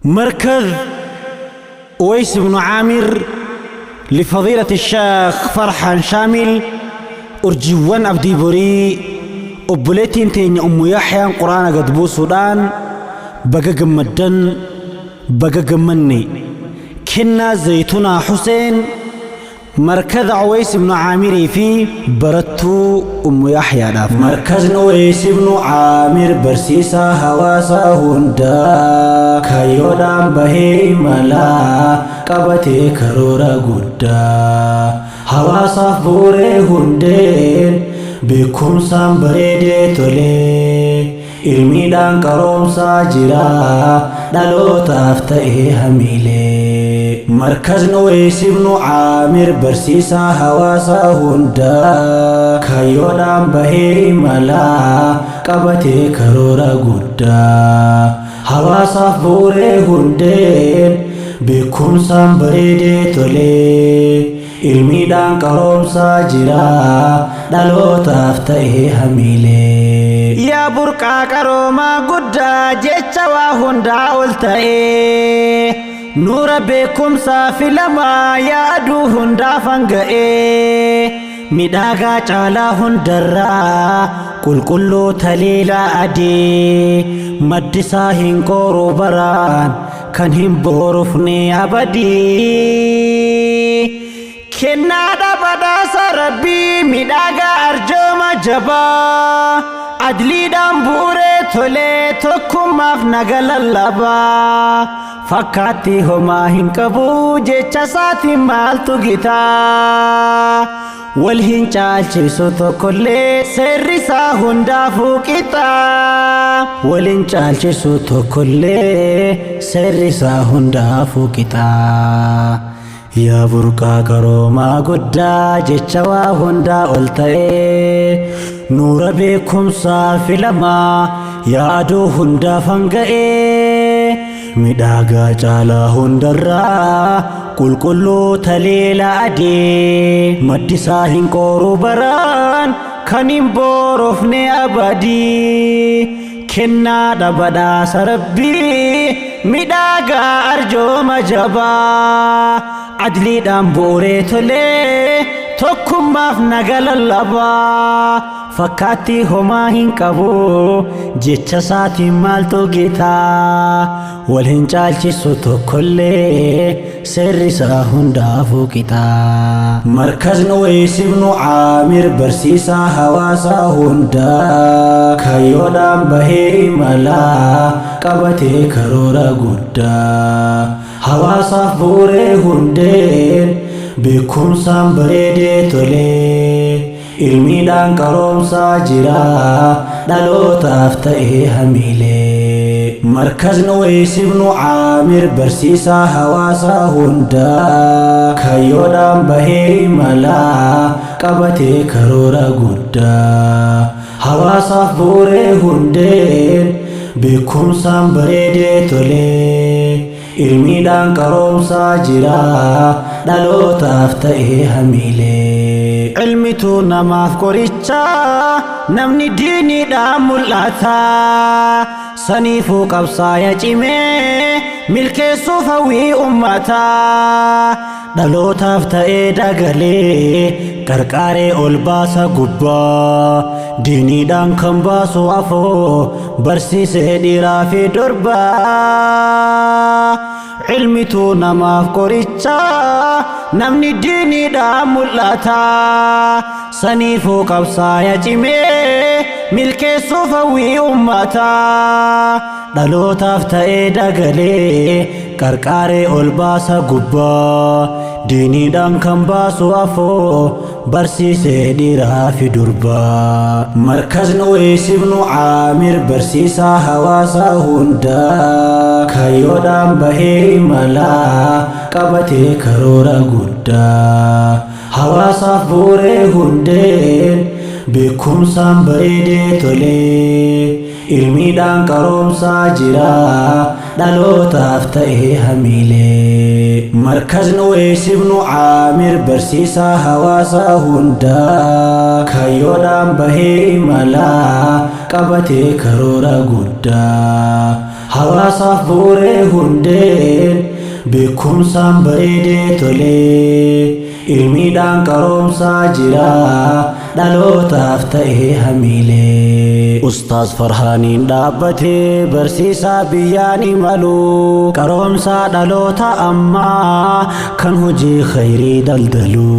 مركز أويس بن عامر لفضيلة الشيخ فرحان شامل أرجوان أبدي بري أبوليتين تين أم يحيى قرآن قد بو سودان بقى قمدن بقى قمني كنا زيتنا حسين مركز أويس بن عامر في برتو أم يحيى داف مركز أويس بن عامر برسيسا هواسا هندا كيودان بهي ملا قبتي كرورا قدا هواسا فوري هندين بكم سام بريدي تولي ilmiidhaan qaroomsaa jira dhalootaaf ta'ee hamiilee markazni Uways ibn Aamir barsiisaa hawaasaa hundaa kayyoodhaan bahee imalaa qabatee karoora guddaa hawaasaaf bu'uuree hundeen beekumsaan bareedee tolee ilmiidhaan qaroomsaa jira dhalootaaf ta'ee hamiilee يا برقا كروما قدا جيتشا وهندا قلتاي نور بكم صافي لما يا ادو هندا فنغاي ميداغا چالا هندرا كل تليلا ادي مدسا هنقورو بران كان هم بورفني ابدي كنا دبدا سربي ميداغا ارجما جبا أدلي دامبوري تولي تكماف نغللبا فكاتي هما هنكبو جيچا ساتي مالتو گيتا والهن چالچسو تو كله سرسا هندا فوقيتا والهن چالچسو تو كله سرسا هندا فوقيتا يا برقا كروما قدا جيچا وهندا قلتاي نور بكم صافي لما يادو هندا فنغاي ميداغا چالا هندرا كل تليلا ادي مدسا هنقورو بران كنيم بورفني ابدي كنا دبدا سربي ميداغا ارجو مجبا عدلي دامبوري تولي تكماف نغللبا فكاتي هما هنكبو جيچا ساتي مالتو گيتا والهن چالچسو توكله سرسا هندا فوقيتا مركز Uways ibn Aamir برسيسا هواسا هندا كيودان بهي ملا قبتي كرورا قدا هواسا فوري هندين بكم سام بريدي تولي ilmiidhaan qaroomsaa jira dhalootaaf ta'ee hamiilee markazni Uways ibn Aamir barsiisaa hawaasaa hundaa kayyoodhaan bahee imalaa qabatee karoora guddaa hawaasaaf bu'uuree hundeen beekumsaan bareedee tolee ilmiidhaan qaroomsaa jira dhalootaaf ta'ee hamiilee علمتو نماف كوريتشا نمني ديني دا ملاتا سنيفو قبصايا جيمي ملكي صوفوي أمتا دلو تافتا ايدا غلي كركاري أولباسا قبا ديني دان كمباسو أفو برسي سيدي رافي دربا علمتو نماف كوريتشا نمني ديني دا ملاتا سنيفو قبصايا جيمي ملكي صوفوي أمتا دلو تافتا ايدا غلي كركاري أولباسا قبا ديني دان كمباسو أفو برسي سيدي رافي دربا مركز Uways ibn Aamir برسيسا هواسا هندا كيودان بهي ملا قبتي كرورا قدا هواسا فوري هندين beekumsaan bareedee tolee ilmiidhaan qaroomsaa jira dhalootaaf ta'ee hamiilee markazni Uways ibn Aamir barsiisaa hawaasaa hundaa kayyoodhaan bahee imalaa qabatee karoora guddaa hawaasaaf bu'uuree hundeen beekumsaan bareedee tolee ilmiidhaan qaroomsaa jira dhalootaaf ta'ee hamiilee Ustaaz Farhaaniin dhaabbatee barsiisaa biyyaan imalu qaroomsaa dhaloota ammaa kan hojii khayrii daldalu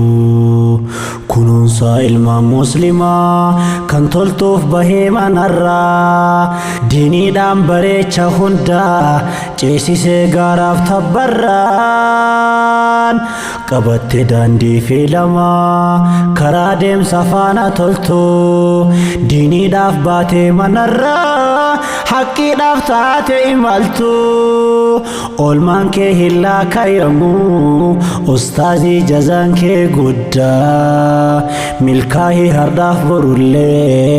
kunuunsa ilmaan muslimaa kan toltuuf bahee manarraa diiniidhaan bareecha hundaa ceesisee gaaraaf tabbarraan qabatte daandii filamaa karaa deemsa faana toltu diiniidhaaf baatee manarraa haqqiidhaaf taate imaltu oolmaan kee hin laakayamu ustaazii jazaan kee guddaa milkaa'ii hardaaf borullee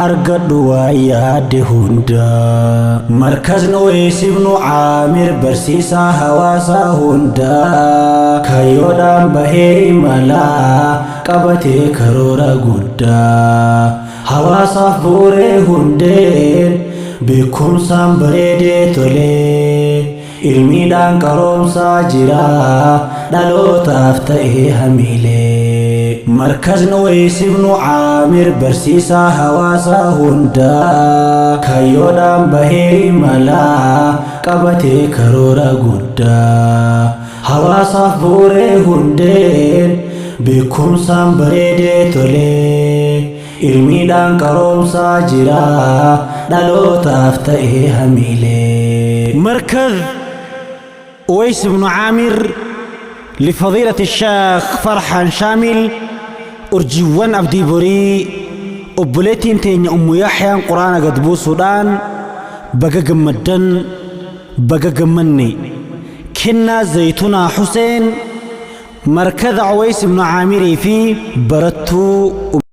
argadhu waa yaadde hundaa markazni Uwais ibnu Aamir barsiisaa hawaasaa hundaa kayyoodhaan bahee imalaa qabatee karoora guddaa hawaasaaf bu'uuree hundeen beekumsaan bareedee tolee ilmiidhaan qaroomsaa jira dhalootaaf ta'ee hamiilee markazni Uwais ibnu Aamir barsiisaa hawaasaa hundaa kayyoodhaan bahee imalaa qabatee karoora guddaa hawaasaaf bu'uuree hundeen beekumsaan bareedee tolee ilmiidhaan qaroomsaa jira dhalootaaf ta'ee hamiilee مركز أويس بن عامر لفضيلة الشيخ فرحان شامل أرجوان أبدي بري أبليتين تين أم يحيى قرآن قد بو سودان بقى جمدن بقى جمني كنا زيتنا حسين مركز أويس بن عامر في برتو